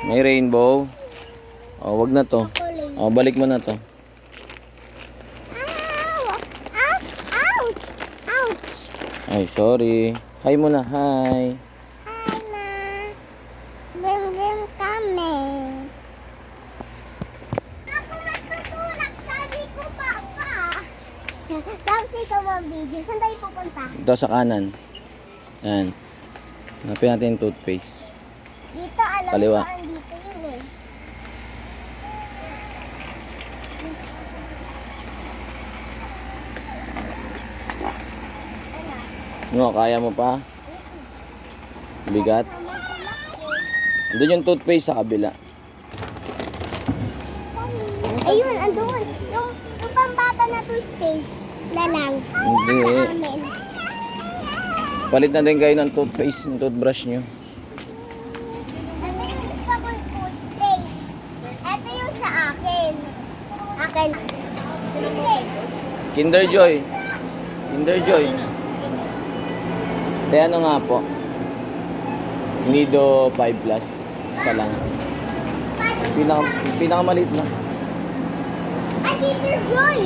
May rainbow. Oh, wag na to. Oh, balik mo na to. Ouch! Ouch! Ay, sorry. Hi muna, hi. Hi, Ma. Brim coming. Ako matutulak, sabi ko, Papa. Tapos ikaw mag-video. Saan tayo pupunta? Ito sa kanan. Yan. Hanapin natin yung toothpaste. Dito, alam Kaliwa. ko, andito yun eh. No, kaya mo pa? Bigat. Andun yung toothpaste sa kabila. Ayun, andun. Yung pambata na toothpaste na lang. Hindi. Sa amin. Palit na din kayo ng toothpaste, ng toothbrush nyo. Ito yung gusto kong toothpaste. Ito yung sa akin. Akin. Toothpaste. Kinder Joy. Kinder Joy. Kaya ano nga po? Nido 5 plus. Isa lang. Pinakamaliit na. Ay, Kinder Joy.